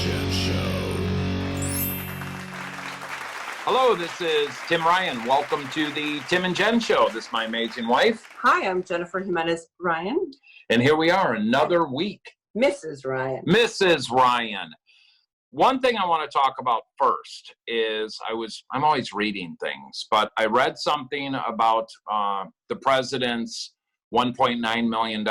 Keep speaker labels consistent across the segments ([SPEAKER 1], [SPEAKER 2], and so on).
[SPEAKER 1] Jen Show.
[SPEAKER 2] Hello, this is Tim Ryan. Welcome to the Tim and Jen Show. This is my amazing wife.
[SPEAKER 3] Hi, I'm Jennifer Jimenez Ryan.
[SPEAKER 2] And here we are, another week.
[SPEAKER 3] Mrs. Ryan.
[SPEAKER 2] Mrs. Ryan. One thing I want to talk about first is I'm always reading things, but I read something about the president's $1.9 million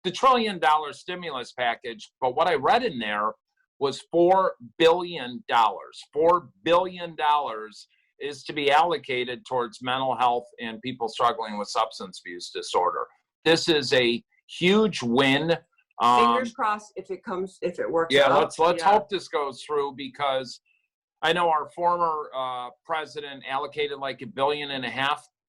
[SPEAKER 2] the $1 trillion stimulus package. But what I read in there was $4 billion. $4 billion is to be allocated towards mental health and people struggling with substance abuse disorder. This is a huge win.
[SPEAKER 3] Fingers crossed if it works out.
[SPEAKER 2] Let's hope this goes through, because I know our former president allocated like $1.5 billion,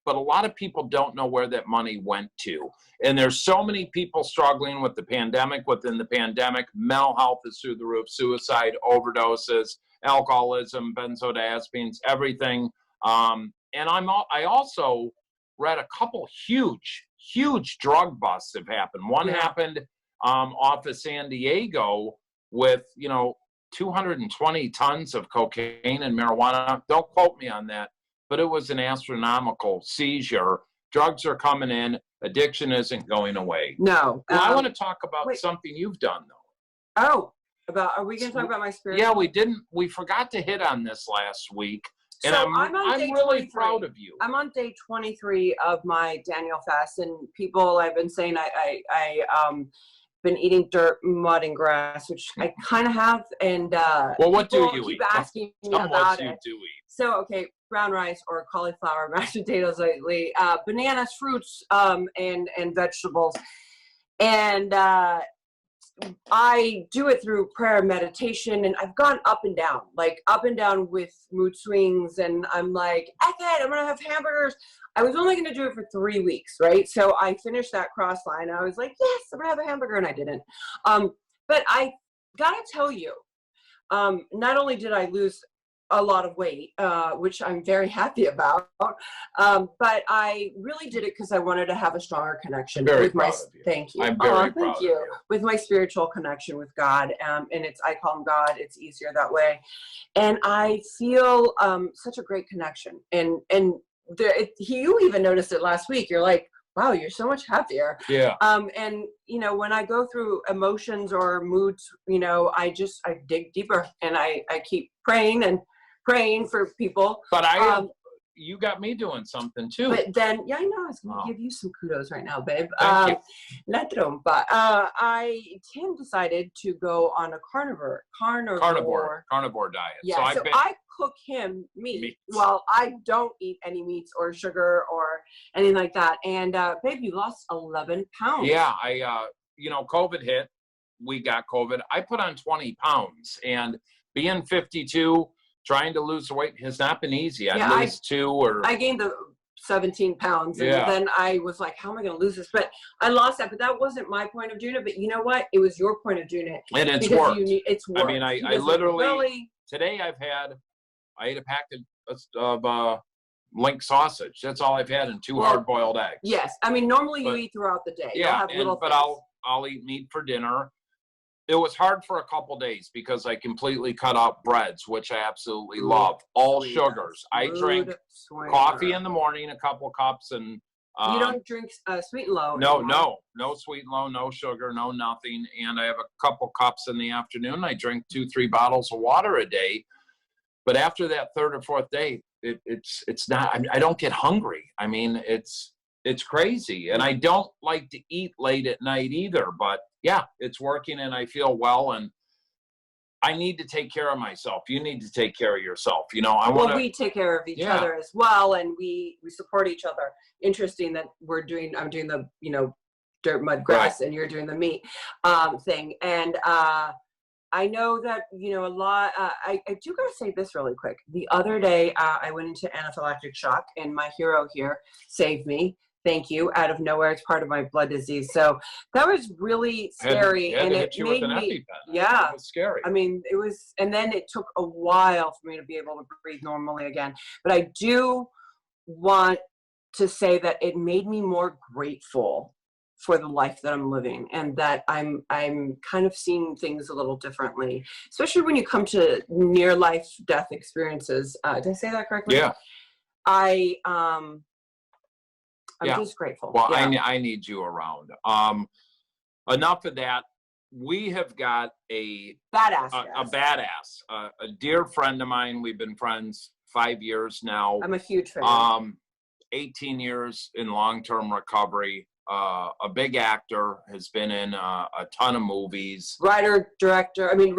[SPEAKER 2] but a lot of people don't know where that money went to. And there's so many people struggling with the pandemic. Within the pandemic, mental health is through the roof: suicide, overdoses, alcoholism, benzodiazepines, everything. And I also read a couple huge drug busts have happened. One happened off of San Diego with 220 tons of cocaine and marijuana. Don't quote me on that, but it was an astronomical seizure. Drugs are coming in. Addiction isn't going away.
[SPEAKER 3] No.
[SPEAKER 2] Well, I want to talk about something you've done, though.
[SPEAKER 3] Oh, are we going to talk about my spirit?
[SPEAKER 2] Yeah, we forgot to hit on this last week. And
[SPEAKER 3] so
[SPEAKER 2] I'm really proud of you.
[SPEAKER 3] I'm on day 23 of my Daniel fast, and I've been saying I been eating dirt, mud, and grass, which I kind of have. And
[SPEAKER 2] well, what do you
[SPEAKER 3] keep
[SPEAKER 2] eat?
[SPEAKER 3] asking me about it.
[SPEAKER 2] You do eat.
[SPEAKER 3] So, okay, brown rice or cauliflower, mashed potatoes lately, bananas, fruits, and vegetables. And I do it through prayer and meditation, and I've gone up and down with mood swings, and I'm like, I'm going to have hamburgers. I was only going to do it for 3 weeks, right? So I finished that cross line. I was like, yes, I'm going to have a hamburger, and I didn't. But I got to tell you, not only did I lose a lot of weight, which I'm very happy about, but I really did it because I wanted to have a stronger connection with my. Thank you.
[SPEAKER 2] I'm very proud of you.
[SPEAKER 3] With my spiritual connection with God, and I call him God. It's easier that way, and I feel such a great connection. And you even noticed it last week. You're like, wow, you're so much happier.
[SPEAKER 2] Yeah.
[SPEAKER 3] And when I go through emotions or moods, I dig deeper, and I keep praying for people.
[SPEAKER 2] But you got me doing something too.
[SPEAKER 3] But then, I know I was going to give you some kudos right now, babe.
[SPEAKER 2] Thank you.
[SPEAKER 3] La trompa. Tim decided to go on a carnivore
[SPEAKER 2] diet.
[SPEAKER 3] Yeah, so I cook him meat. Well, I don't eat any meats or sugar or anything like that. And babe, you lost 11 pounds.
[SPEAKER 2] Yeah, COVID hit. We got COVID. I put on 20 pounds, and being 52, trying to lose weight has not been easy. I
[SPEAKER 3] gained the 17 pounds, and then I was like, how am I going to lose this? But I lost that, but that wasn't my point of doing it. But you know what? It was your point of doing it.
[SPEAKER 2] And it's worked.
[SPEAKER 3] It's worked.
[SPEAKER 2] I mean, I literally, today I ate a packet of link sausage. That's all I've had, and 2 hard-boiled eggs.
[SPEAKER 3] Yes. I mean, normally you eat throughout the day.
[SPEAKER 2] Yeah,
[SPEAKER 3] but
[SPEAKER 2] I'll eat meat for dinner. It was hard for a couple days because I completely cut out breads, which I absolutely love. All sugars. I drink coffee in the morning, a couple cups, and
[SPEAKER 3] you don't drink sweet and low.
[SPEAKER 2] No sweet and low, no sugar, no nothing. And I have a couple cups in the afternoon. I drink 2-3 bottles of water a day. But after that 3rd or 4th day, it's not. I don't get hungry. I mean, it's crazy, and I don't like to eat late at night either. But yeah, it's working, and I feel well, and I need to take care of myself. You need to take care of yourself. We take care of each other as well, and we support each other. Interesting that I'm doing the dirt, mud, grass, and you're doing the meat thing, and I know that a lot. I do gotta say this really quick. The other day, I went into anaphylactic shock, and my hero here saved me. Thank you. Out of nowhere, it's part of my blood disease. So that was really scary, and it made me. Yeah, it was scary.
[SPEAKER 3] I mean, it was, and then it took a while for me to be able to breathe normally again. But I do want to say that it made me more grateful for the life that I'm living, and that I'm kind of seeing things a little differently, especially when you come to near life death experiences. Did I say that correctly?
[SPEAKER 2] Yeah.
[SPEAKER 3] I'm just grateful.
[SPEAKER 2] Well,
[SPEAKER 3] yeah.
[SPEAKER 2] I need you around. Enough of that. We have got a badass, a dear friend of mine. We've been friends 5 years now.
[SPEAKER 3] I'm a huge fan.
[SPEAKER 2] 18 years in long-term recovery. A big actor, has been in a ton of movies.
[SPEAKER 3] Writer, producer.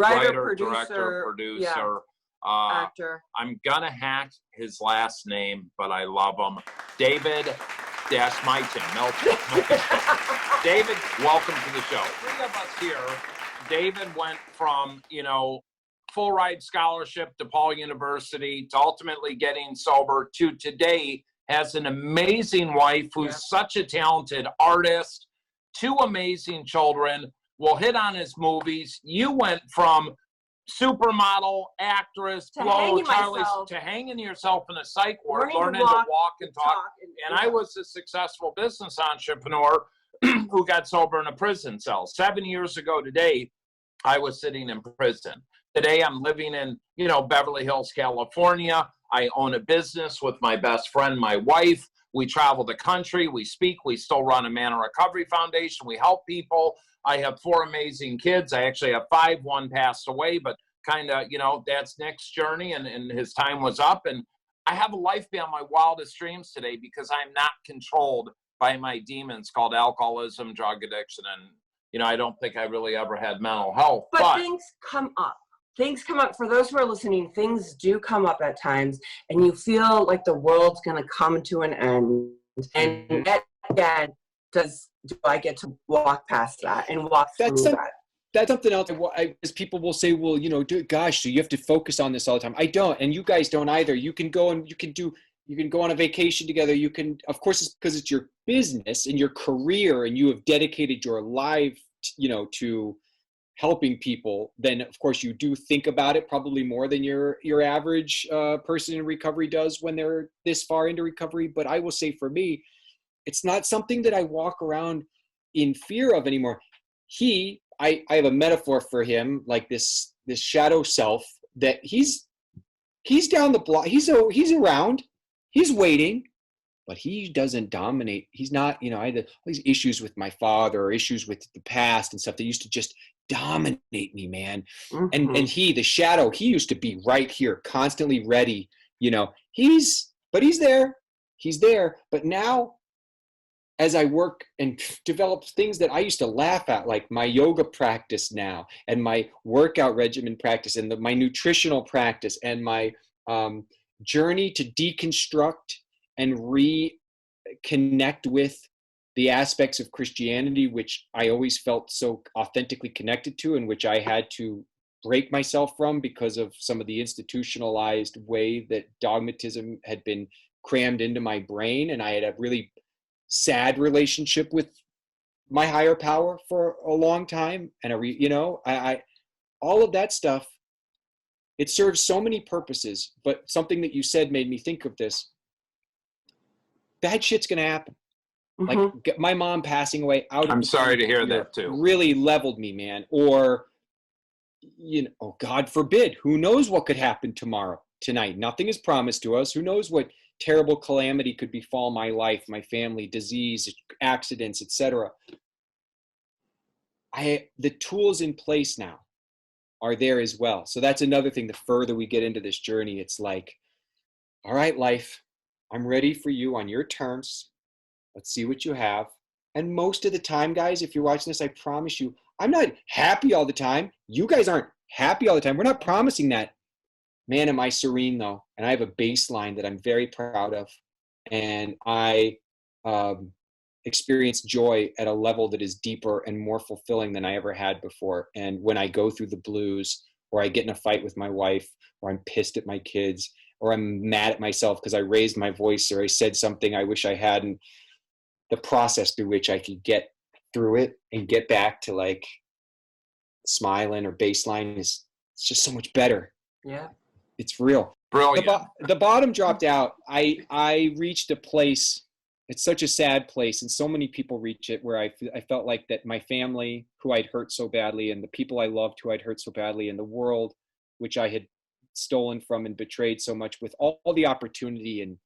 [SPEAKER 2] Yeah.
[SPEAKER 3] Actor.
[SPEAKER 2] I'm gonna hack his last name, but I love him. David Dastmalchian. No. David, welcome to the show. 3 of us here. David went from, full ride scholarship to Paul University to ultimately getting sober to today has an amazing wife who's such a talented artist, 2 amazing children, will hit on his movies. You went from supermodel, actress,
[SPEAKER 3] to
[SPEAKER 2] hanging yourself in a psych ward, learning to walk and talk. And I was a successful business entrepreneur who got sober in a prison cell. 7 years ago today, I was sitting in prison. Today, I'm living in, Beverly Hills, California. I own a business with my best friend, my wife. We travel the country. We speak. We still run a Man in Recovery Foundation. We help people. I have 4 amazing kids. I actually have 5. 1 passed away, but kind of, that's Nick's journey, and his time was up. And I have a life beyond my wildest dreams today because I'm not controlled by my demons called alcoholism, drug addiction, and, I don't think I really ever had mental health.
[SPEAKER 3] But things come up. Things come up. For those who are listening, things do come up at times, and you feel like the world's going to come to an end. And yet again, do I get to walk past that and walk through that?
[SPEAKER 1] That's something else. As people will say, well, gosh, so you have to focus on this all the time. I don't, and you guys don't either. You can go and you can go on a vacation together. You can, of course, it's because it's your business and your career, and you have dedicated your life, to helping people. Then, of course, you do think about it probably more than your average person in recovery does when they're this far into recovery. But I will say, for me, it's not something that I walk around in fear of anymore. I have a metaphor for him, like this shadow self, that he's down the block. He's around. He's waiting, but he doesn't dominate. He's not, I had all these issues with my father, or issues with the past and stuff that used to just dominate me, man. Mm-hmm. And the shadow, he used to be right here, constantly ready. He's there. He's there. But now, as I work and develop things that I used to laugh at, like my yoga practice now, and my workout regimen practice, and my nutritional practice, and my journey to deconstruct and reconnect with the aspects of Christianity, which I always felt so authentically connected to, and which I had to break myself from because of some of the institutionalized way that dogmatism had been crammed into my brain. And I had a really sad relationship with my higher power for a long time. And I all of that stuff, it serves so many purposes. But something that you said made me think of this. Bad shit's gonna happen. Mm-hmm. Like my mom passing away
[SPEAKER 2] I'm sorry to hear that too.
[SPEAKER 1] Really leveled me, man. Or, oh, God forbid, who knows what could happen tomorrow, tonight. Nothing is promised to us. Who knows what terrible calamity could befall my life, my family, disease, accidents, etc. The tools in place now are there as well. So that's another thing. The further we get into this journey, it's like, all right, life, I'm ready for you on your terms. Let's see what you have. And most of the time, guys, if you're watching this, I promise you, I'm not happy all the time. You guys aren't happy all the time. We're not promising that. Man, am I serene, though. And I have a baseline that I'm very proud of. And I experience joy at a level that is deeper and more fulfilling than I ever had before. And when I go through the blues, or I get in a fight with my wife, or I'm pissed at my kids, or I'm mad at myself because I raised my voice, or I said something I wish I hadn't, the process through which I could get through it and get back to like smiling or baseline it's just so much better.
[SPEAKER 3] Yeah.
[SPEAKER 1] It's real.
[SPEAKER 2] Brilliant.
[SPEAKER 1] The bottom dropped out. I reached a place it's such a sad place, and so many people reach it, where I felt like that my family, who I'd hurt so badly, and the people I loved who I'd hurt so badly, and the world, which I had stolen from and betrayed so much, with all the opportunity and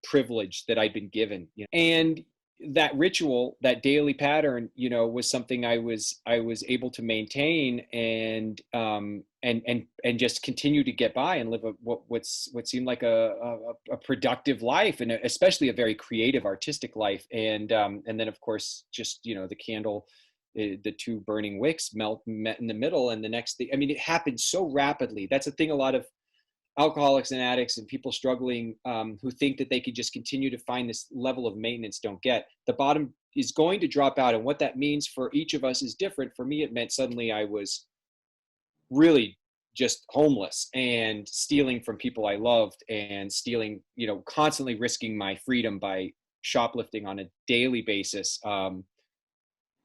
[SPEAKER 1] privilege that I'd been given, you know? And that ritual, that daily pattern, you know, was something I was able to maintain, and just continue to get by and live what seemed like a productive life, and especially a very creative, artistic life. And then of course, just, you know, the candle, the two burning wicks met in the middle, and the next thing, I mean, it happened so rapidly. That's the thing. A lot of alcoholics and addicts and people struggling, who think that they could just continue to find this level of maintenance, don't get. The bottom is going to drop out, and what that means for each of us is different. For me, it meant suddenly I was really just homeless and stealing from people I loved, and stealing, you know, constantly risking my freedom by shoplifting on a daily basis,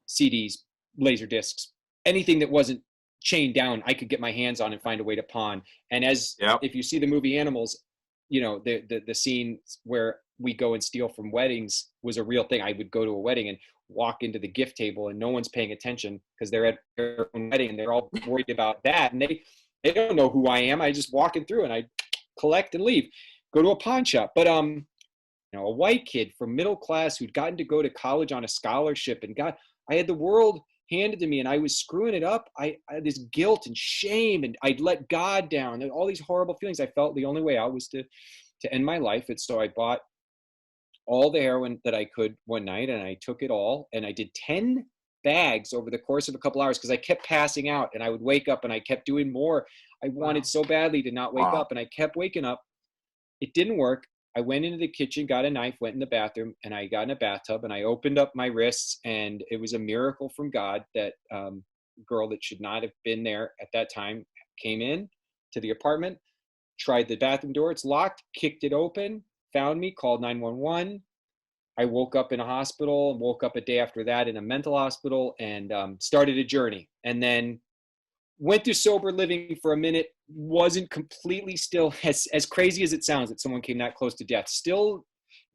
[SPEAKER 1] CDs, laser discs, anything that wasn't chained down, I could get my hands on and find a way to pawn. And if you see the movie Animals, you know, the scene where we go and steal from weddings was a real thing. I would go to a wedding and walk into the gift table, and no one's paying attention because they're at their own wedding, and they're all worried about that, and they don't know who I am. I just walking through, and I collect and leave, go to a pawn shop. But you know, a white kid from middle class who'd gotten to go to college on a scholarship, and I had the world handed to me, and I was screwing it up. I had this guilt and shame, and I'd let God down, and all these horrible feelings. I felt the only way out was to end my life. And so I bought all the heroin that I could one night, and I took it all, and I did 10 bags over the course of a couple hours, because I kept passing out, and I would wake up, and I kept doing more. I wanted so badly to not wake up, and I kept waking up. It didn't work. I went into the kitchen, got a knife, went in the bathroom, and I got in a bathtub, and I opened up my wrists, and it was a miracle from God that girl that should not have been there at that time came in to the apartment, tried the bathroom door, it's locked, kicked it open, found me, called 911. I woke up in a hospital, and woke up a day after that in a mental hospital, and started a journey. And then went through sober living for a minute, wasn't completely still, as crazy as it sounds that someone came that close to death, still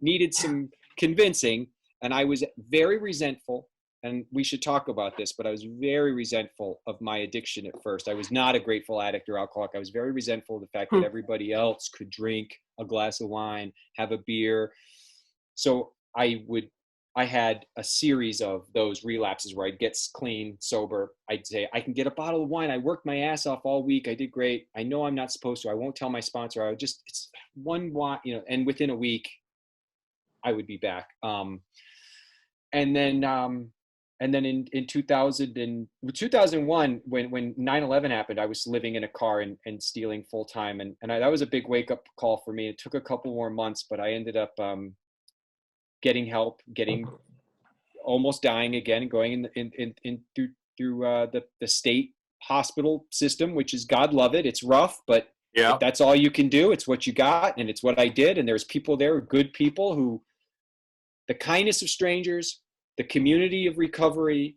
[SPEAKER 1] needed some convincing. And I was very resentful, and we should talk about this, but I was very resentful of my addiction at first. I was not a grateful addict or alcoholic. I was very resentful of the fact that everybody else could drink a glass of wine, have a beer. So I had a series of those relapses where I'd get clean, sober. I'd say, I can get a bottle of wine. I worked my ass off all week. I did great. I know I'm not supposed to. I won't tell my sponsor. I would just, it's one wine, you know, and within a week I would be back. And then in 2001, when 9/11 happened, I was living in a car and stealing full time. And that was a big wake up call for me. It took a couple more months, but I ended up, getting help, almost dying again, going through the state hospital system, which is, God love it. It's rough, but if that's all you can do, it's what you got. And it's what I did. And there's people there, good people, who, the kindness of strangers, the community of recovery,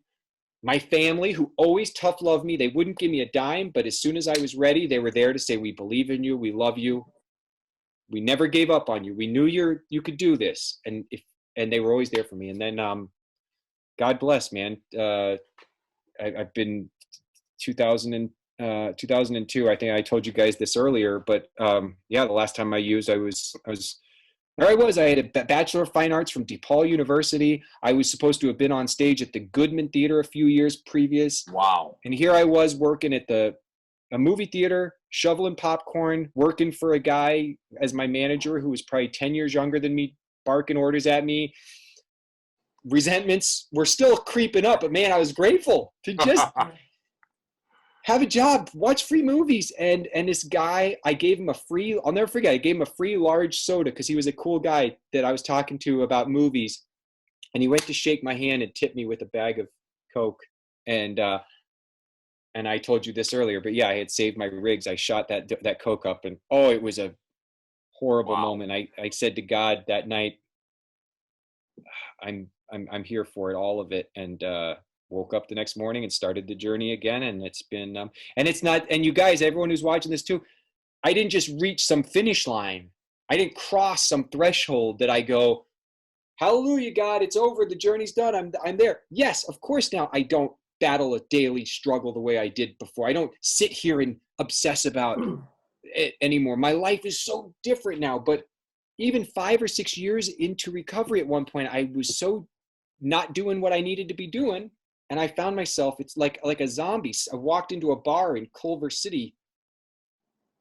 [SPEAKER 1] my family, who always tough loved me. They wouldn't give me a dime, but as soon as I was ready, they were there to say, we believe in you. We love you. We never gave up on you. We knew you could do this. And they were always there for me. And then, God bless, man. I've been 2002. I think I told you guys this earlier, but the last time I used, I had a Bachelor of Fine Arts from DePaul University. I was supposed to have been on stage at the Goodman Theater a few years previous.
[SPEAKER 2] Wow.
[SPEAKER 1] And here I was working at a movie theater, shoveling popcorn, working for a guy as my manager who was probably 10 years younger than me, barking orders at me. Resentments were still creeping up, but man, I was grateful to just have a job, watch free movies. And this guy, I gave him I'll never forget, I gave him a free large soda because he was a cool guy that I was talking to about movies. And he went to shake my hand and tipped me with a bag of Coke. And I told you this earlier, but yeah, I had saved my rigs. I shot that Coke up, and it was a horrible moment. I said to God that night, I'm here for it, all of it. And woke up the next morning and started the journey again. And it's been, and it's not, and you guys, everyone who's watching this too, I didn't just reach some finish line. I didn't cross some threshold that I go, hallelujah, God, it's over. The journey's done. I'm there. Yes, of course. Now I don't battle a daily struggle the way I did before. I don't sit here and obsess about it anymore. My life is so different now. But even 5 or 6 years into recovery, at one point, I was so not doing what I needed to be doing. And I found myself, it's like a zombie. I walked into a bar in Culver City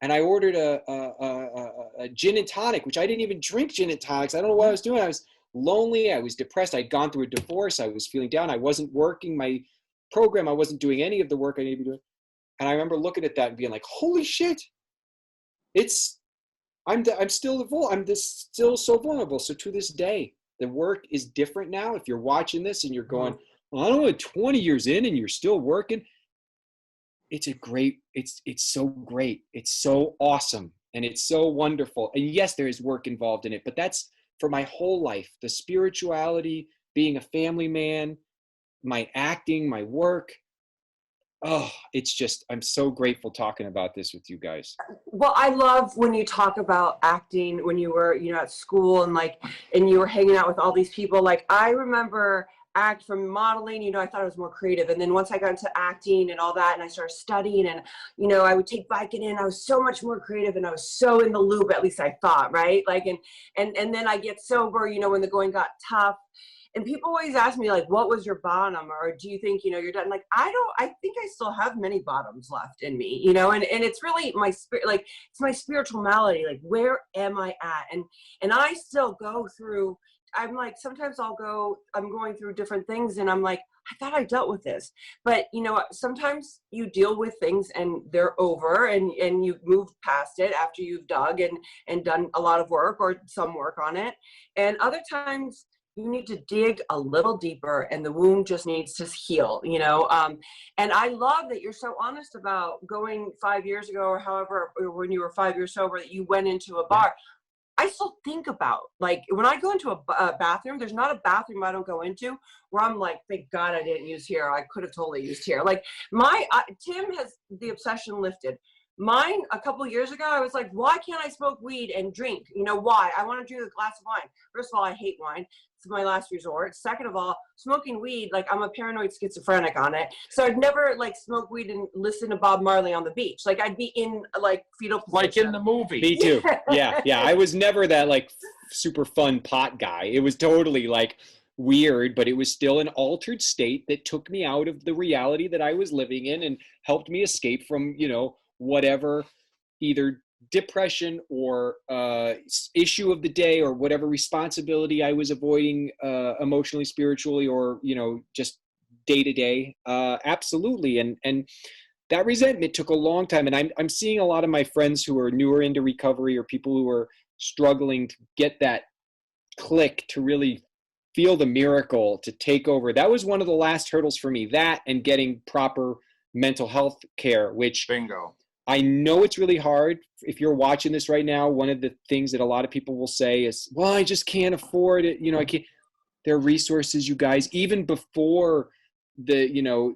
[SPEAKER 1] and I ordered a gin and tonic, which I didn't even drink gin and tonics. I don't know what I was doing. I was lonely. I was depressed. I'd gone through a divorce. I was feeling down. I wasn't working my program. I wasn't doing any of the work I needed to be doing. And I remember looking at that and being like, holy shit, I'm still so vulnerable. So to this day, the work is different now. If you're watching this and you're going, well, I don't know, 20 years in and you're still working, it's so great. It's so awesome. And it's so wonderful. And yes, there is work involved in it, but that's for my whole life. The spirituality, being a family man, my acting, my work. Oh, it's just, I'm so grateful talking about this with you guys.
[SPEAKER 3] Well, I love when you talk about acting when you were, at school and you were hanging out with all these people. Like, I remember act from modeling, I thought I was more creative. And then once I got into acting and all that, and I started studying and, I would take Vicodin, I was so much more creative and I was so in the loop, at least I thought, right? Like, and then I get sober, when the going got tough. And people always ask me, like, what was your bottom? Or do you think, you're done? Like, I think I still have many bottoms left in me, and it's really my spirit, like, it's my spiritual malady. Like, where am I at? And I still go through, I'm like, sometimes I'm going through different things and I'm like, I thought I dealt with this. But, sometimes you deal with things and they're over and you move past it after you've dug and done a lot of work or some work on it. And other times, you need to dig a little deeper and the wound just needs to heal, and I love that you're so honest about going 5 years ago or however, or when you were 5 years sober, that you went into a bar. I still think about, like, when I go into a bathroom, there's not a bathroom I don't go into where I'm like, thank God I didn't use here. I could have totally used here. Like, Tim has the obsession lifted. Mine, a couple of years ago, I was like, why can't I smoke weed and drink? Why? I want to drink a glass of wine. First of all, I hate wine. It's my last resort. Second of all, smoking weed, like, I'm a paranoid schizophrenic on it. So I'd never, like, smoke weed and listen to Bob Marley on the beach. Like, I'd be in, like, fetal position.
[SPEAKER 2] Like in the movie.
[SPEAKER 1] Me too. Yeah. I was never that, like, super fun pot guy. It was totally, like, weird, but it was still an altered state that took me out of the reality that I was living in and helped me escape from, whatever, either depression or issue of the day or whatever responsibility I was avoiding emotionally, spiritually, or, just day to day. Absolutely. And that resentment took a long time. And I'm seeing a lot of my friends who are newer into recovery or people who are struggling to get that click to really feel the miracle to take over. That was one of the last hurdles for me, that and getting proper mental health care, which
[SPEAKER 2] Bingo.
[SPEAKER 1] I know it's really hard. If you're watching this right now, one of the things that a lot of people will say is, well, I just can't afford it. I can't. There are resources, you guys, even before the,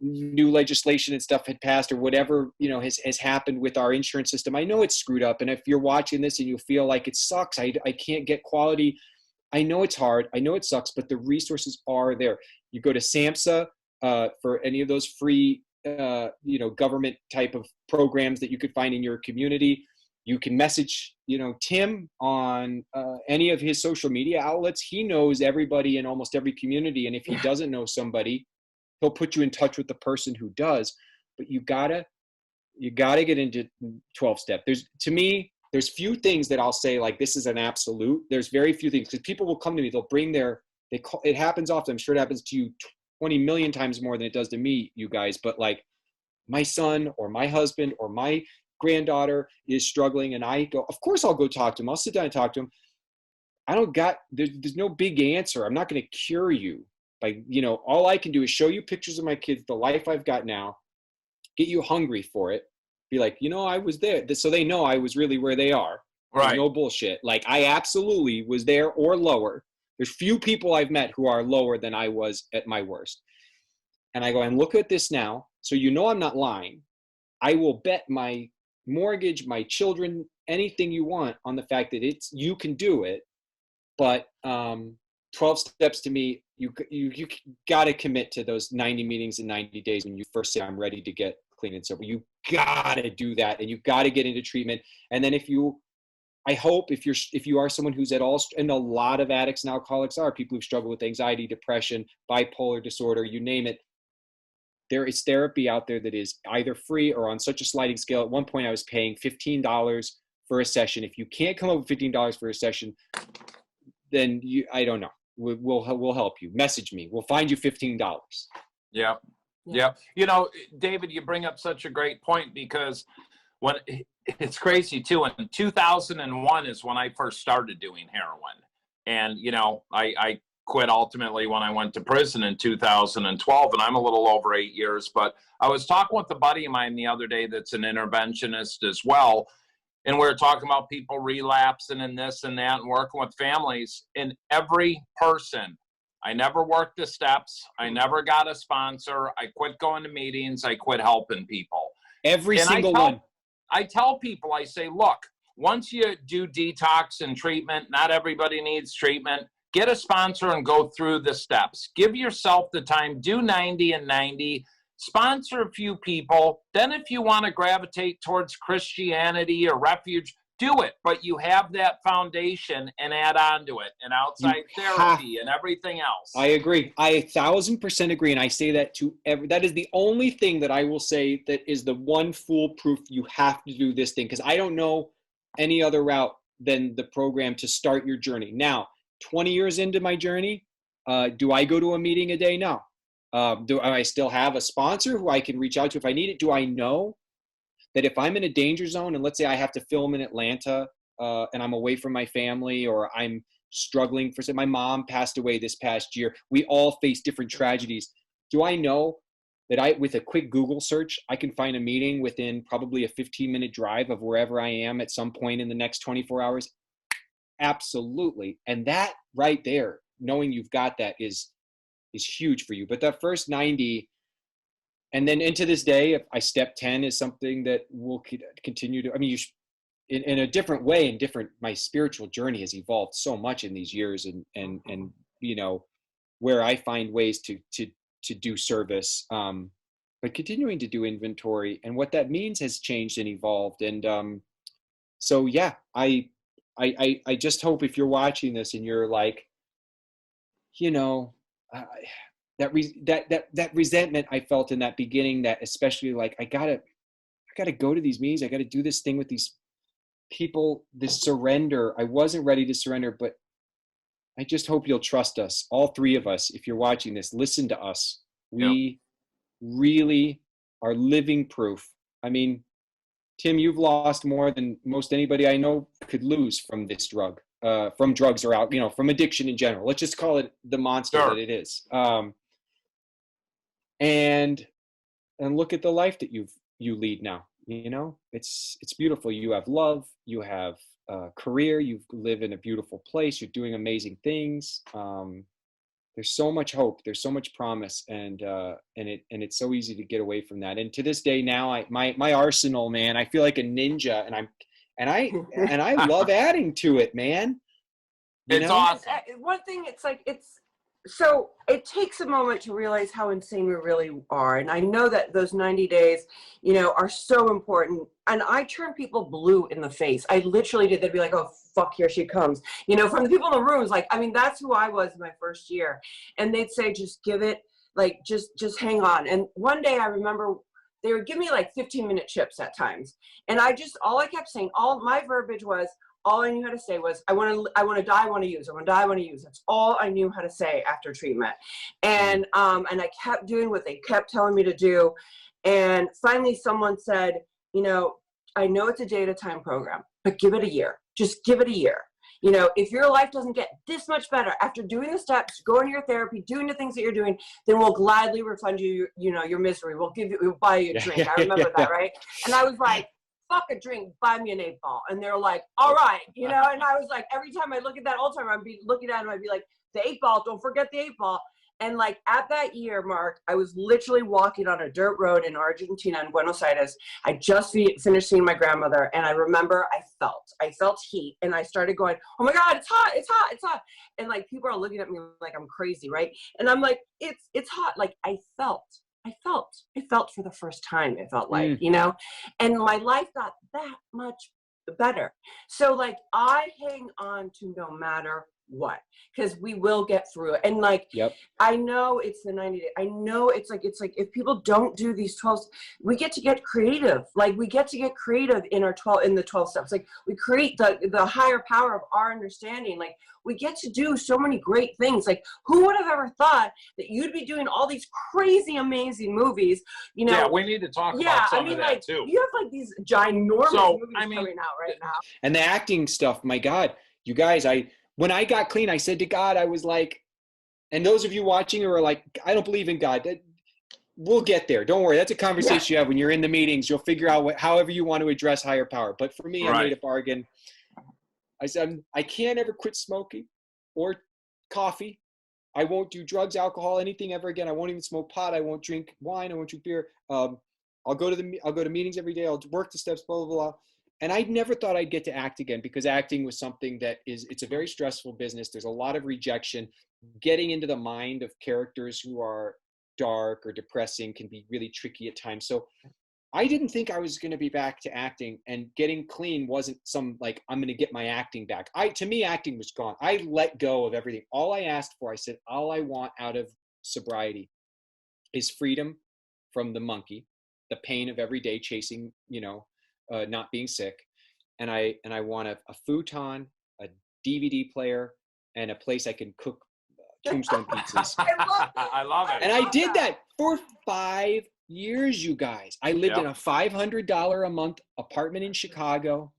[SPEAKER 1] new legislation and stuff had passed or whatever, has happened with our insurance system. I know it's screwed up. And if you're watching this and you feel like it sucks, I can't get quality. I know it's hard. I know it sucks, but the resources are there. You go to SAMHSA for any of those free government type of programs that you could find in your community. You can message, Tim on any of his social media outlets. He knows everybody in almost every community. And if he doesn't know somebody, he'll put you in touch with the person who does. But you gotta get into 12-step. There's few things that I'll say, like, this is an absolute. There's very few things, because people will come to me, they'll bring it happens often. I'm sure it happens to you 20 million times more than it does to me, you guys. But, like, my son or my husband or my granddaughter is struggling, and I go, of course I'll go talk to him. I'll sit down and talk to him. There's no big answer. I'm not going to cure you. Like, all I can do is show you pictures of my kids, the life I've got now, get you hungry for it. Be like, I was there. So they know I was really where they are.
[SPEAKER 2] Right.
[SPEAKER 1] No bullshit. Like, I absolutely was there or lower. There's few people I've met who are lower than I was at my worst. And I go, and look at this now. So I'm not lying. I will bet my mortgage, my children, anything you want on the fact that you can do it. But 12 steps to me, you got to commit to those 90 meetings in 90 days when you first say, I'm ready to get clean and sober. You got to do that, and you got to get into treatment. And then I hope if you are someone who's at all, and a lot of addicts and alcoholics are people who struggle with anxiety, depression, bipolar disorder, you name it, there is therapy out there that is either free or on such a sliding scale. At one point I was paying $15 for a session. If you can't come up with $15 for a session, then I don't know. We'll help you. Message me. We'll find you $15.
[SPEAKER 2] Yeah. Yeah. You know, David, you bring up such a great point, because when it's crazy too. In 2001 is when I first started doing heroin. And, you know, I quit ultimately when I went to prison in 2012, and I'm a little over 8 years. But I was talking with a buddy of mine the other day that's an interventionist as well. And we were talking about people relapsing and this and that and working with families. And every person, I never worked the steps. I never got a sponsor. I quit going to meetings. I quit helping people.
[SPEAKER 1] Every single one.
[SPEAKER 2] I tell people, I say, look, once you do detox and treatment, not everybody needs treatment. Get a sponsor and go through the steps. Give yourself the time. Do 90 and 90. Sponsor a few people. Then if you want to gravitate towards Christianity or refuge, do it. But you have that foundation and add on to it, and outside therapy and everything else.
[SPEAKER 1] I agree. I 1,000% agree. And I say that to that is the only thing that I will say that is the one foolproof. You have to do this thing, because I don't know any other route than the program to start your journey. Now, 20 years into my journey, do I go to a meeting a day? No. Do I still have a sponsor who I can reach out to if I need it? Do I know that if I'm in a danger zone, and let's say I have to film in Atlanta and I'm away from my family, or I'm struggling for my mom passed away this past year. We all face different tragedies. Do I know that with a quick Google search, I can find a meeting within probably a 15-minute drive of wherever I am at some point in the next 24 hours? Absolutely. And that right there, knowing you've got that is huge for you. But that first 90, and then into this day, I step 10 is something that will continue to, I mean, in a different way, my spiritual journey has evolved so much in these years, and you know, where I find ways to do service, but continuing to do inventory, and what that means has changed and evolved. And so, yeah, I just hope if you're watching this and you're like, you know, that resentment I felt in that beginning, that especially like, I gotta go to these meetings. I gotta do this thing with these people, this surrender. I wasn't ready to surrender, but I just hope you'll trust us. All three of us, if you're watching this, listen to us. We really are living proof. I mean, Tim, you've lost more than most anybody I know could lose from this drug, from drugs or from addiction in general. Let's just call it the monster that it is. And look at the life that you lead now. You know, it's beautiful. You have love, you have a career, you live in a beautiful place, you're doing amazing things. There's so much hope, there's so much promise, and it's so easy to get away from that. And to this day now, my arsenal, man, I feel like a ninja, and I love adding to it, man.
[SPEAKER 2] It's awesome.
[SPEAKER 3] One thing, so it takes a moment to realize how insane we really are. And I know that those 90 days, are so important. And I turn people blue in the face. I literally did. They'd be like, oh, fuck, here she comes. From the people in the rooms, that's who I was in my first year. And they'd say, just give it, just hang on. And one day I remember they would give me 15-minute chips at times. And all I kept saying, all my verbiage was, all I knew how to say was, I want to die, I want to use. I want to die, I want to use. That's all I knew how to say after treatment. And I kept doing what they kept telling me to do. And finally someone said, I know it's a day-at-a-time program, but give it a year. Just give it a year. If your life doesn't get this much better after doing the steps, going to your therapy, doing the things that you're doing, then we'll gladly refund you, your misery. We'll buy you a drink. I remember that, right? And I was like, fuck a drink, buy me an 8-ball. And they're like, all right, and I was like, every time I look at that old timer, I'd be looking at him, I'd be like, the 8-ball, don't forget the 8-ball. And like at that year, Mark, I was literally walking on a dirt road in Argentina in Buenos Aires. I just finished seeing my grandmother, and I remember I felt heat, and I started going, oh my God, it's hot, it's hot, it's hot. And like people are looking at me like I'm crazy, right? And I'm like, it's hot. Like I felt for the first time, it felt like, you know, and my life got that much better. So like I hang on to no matter what, because we will get through it. And like, I know it's the 90 days. I know it's like if people don't do these 12, we get to get creative. Like we get to get creative in the 12 steps. Like we create the higher power of our understanding. Like we get to do so many great things. Like who would have ever thought that you'd be doing all these crazy, amazing movies, you know?
[SPEAKER 2] Yeah, we need to talk about some of that
[SPEAKER 3] like,
[SPEAKER 2] too.
[SPEAKER 3] You have like these ginormous movies coming out right now.
[SPEAKER 1] And the acting stuff, my God, you guys, when I got clean, I said to God, I was like, and those of you watching who are like, I don't believe in God, we'll get there. Don't worry. That's a conversation you have when you're in the meetings. You'll figure out however you want to address higher power. But for me, I made a bargain. I said, I can't ever quit smoking or coffee. I won't do drugs, alcohol, anything ever again. I won't even smoke pot. I won't drink wine. I won't drink beer. I'll go to meetings every day. I'll work the steps, blah, blah, blah. And I never thought I'd get to act again, because acting was something it's a very stressful business. There's a lot of rejection. Getting into the mind of characters who are dark or depressing can be really tricky at times. So I didn't think I was going to be back to acting, and getting clean wasn't some like, I'm going to get my acting back. To me, acting was gone. I let go of everything. All I asked for, I said, all I want out of sobriety is freedom from the monkey, the pain of every day chasing, not being sick. And I want a futon, a DVD player, and a place I can cook tombstone pizzas.
[SPEAKER 2] I love it.
[SPEAKER 1] And I did that for 5 years, you guys. I lived in a $500 a month apartment in Chicago.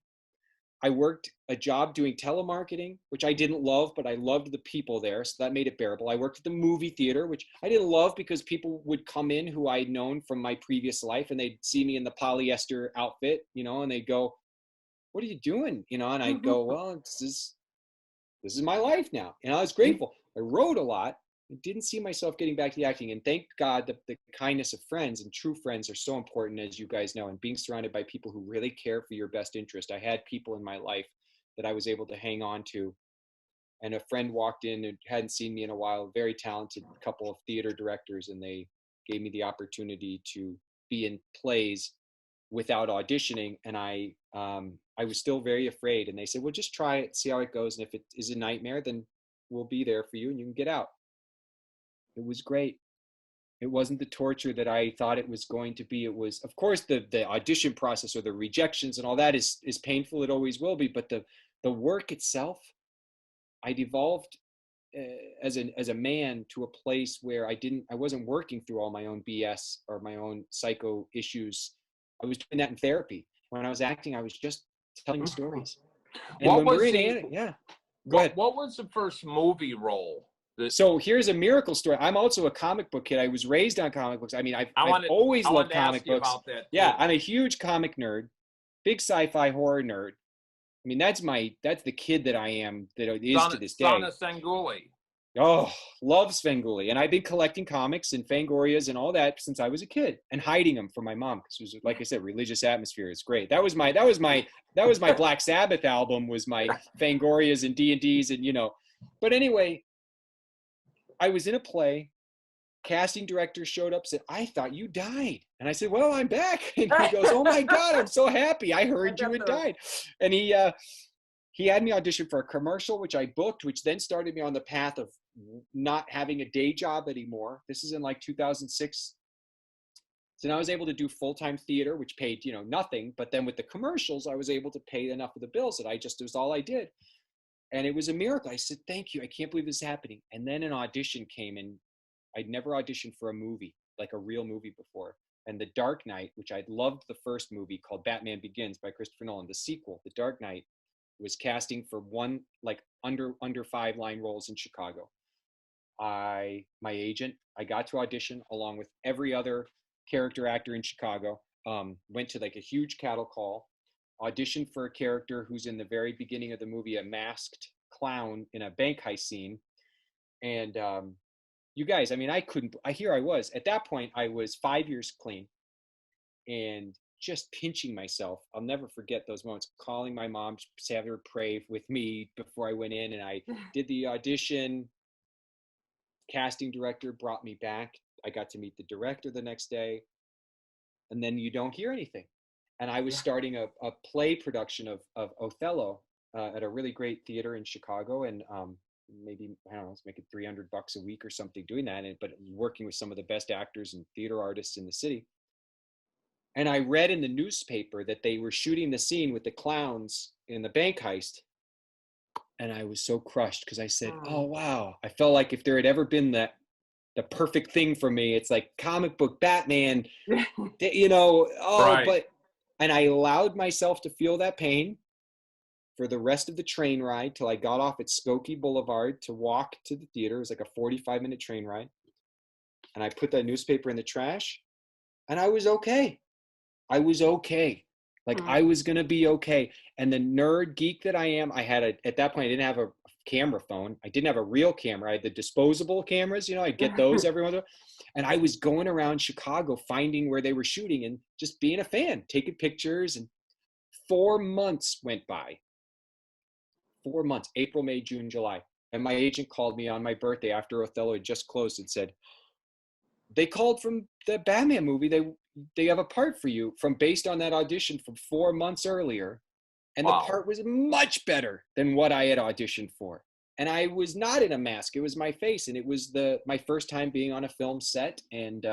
[SPEAKER 1] I worked a job doing telemarketing, which I didn't love, but I loved the people there, so that made it bearable. I worked at the movie theater, which I didn't love because people would come in who I'd known from my previous life, and they'd see me in the polyester outfit, and they'd go, what are you doing? And I'd go, well, this is my life now. And I was grateful. I wrote a lot. I didn't see myself getting back to the acting. And thank God that the kindness of friends and true friends are so important, as you guys know, and being surrounded by people who really care for your best interest. I had people in my life that I was able to hang on to. And a friend walked in and hadn't seen me in a while, a very talented couple of theater directors, and they gave me the opportunity to be in plays without auditioning. And I was still very afraid. And they said, well, just try it, see how it goes. And if it is a nightmare, then we'll be there for you and you can get out. It was great. It wasn't the torture that I thought it was going to be. It was, of course, the audition process or the rejections and all that is painful. It always will be. But the work itself, I devolved as a man to a place where I wasn't working through all my own BS or my own psycho issues. I was doing that in therapy. When I was acting, I was just telling stories. And
[SPEAKER 2] What
[SPEAKER 1] when
[SPEAKER 2] was
[SPEAKER 1] we're
[SPEAKER 2] the,
[SPEAKER 1] Go ahead.
[SPEAKER 2] What was the first movie role?
[SPEAKER 1] So here's a miracle story. I'm also a comic book kid. I was raised on comic books. I mean, I've always loved comic books. Yeah, I'm a huge comic nerd, big sci-fi horror nerd. I mean, that's the kid that I am, that is to this day.
[SPEAKER 2] Son of Svengoolie.
[SPEAKER 1] Oh, love Svengoolie. And I've been collecting comics and Fangorias and all that since I was a kid, and hiding them from my mom, because it was, like I said, religious atmosphere. It's great. That was my Black Sabbath album, was my Fangorias and D&Ds and But anyway, I was in a play. Casting director showed up, said, I thought you died. And I said, well, I'm back. And he goes, oh my God, I'm so happy. I heard you had died. And he had me audition for a commercial, which I booked, which then started me on the path of not having a day job anymore. This is in like 2006. So now I was able to do full-time theater, which paid, nothing. But then with the commercials, I was able to pay enough of the bills that it was all I did. And it was a miracle. I said, thank you. I can't believe this is happening. And then an audition came, and I'd never auditioned for a movie, like a real movie before. And The Dark Knight, which I'd loved the first movie called Batman Begins by Christopher Nolan, the sequel, The Dark Knight, was casting for one, like under 5-line roles in Chicago. My agent, I got to audition along with every other character actor in Chicago, went to like a huge cattle call, auditioned for a character who's in the very beginning of the movie, a masked clown in a bank heist scene. And you guys, I mean, here I was. At that point, I was 5 years clean and just pinching myself. I'll never forget those moments, calling my mom to have her pray with me before I went in. And I did the audition. Casting director brought me back. I got to meet the director the next day. And then you don't hear anything. And I was starting a play production of Othello at a really great theater in Chicago. And maybe, I don't know, I was making $300 a week or something doing that. But working with some of the best actors and theater artists in the city. And I read in the newspaper that they were shooting the scene with the clowns in the bank heist. And I was so crushed because I said, oh, wow. I felt like if there had ever been the perfect thing for me, it's like comic book Batman, you know,
[SPEAKER 2] Right.
[SPEAKER 1] and I allowed myself to feel that pain for the rest of the train ride till I got off at Skokie Boulevard to walk to the theater. It was like a 45-minute train ride. And I put that newspaper in the trash and I was okay. I was okay. Like I was going to be okay. And the nerd geek that I am, at that point, I didn't have a camera phone. I didn't have a real camera. I had the disposable cameras, you know, I'd get those every once in a while. And I was going around Chicago, finding where they were shooting and just being a fan, taking pictures. And 4 months went by. 4 months, April, May, June, July. And my agent called me on my birthday after Othello had just closed and said, they called from the Batman movie. They have a part for you based on that audition from 4 months earlier. And
[SPEAKER 2] Wow.
[SPEAKER 1] the part was much better than what I had auditioned for. And I was not in a mask. It was my face. And it was my first time being on a film set. And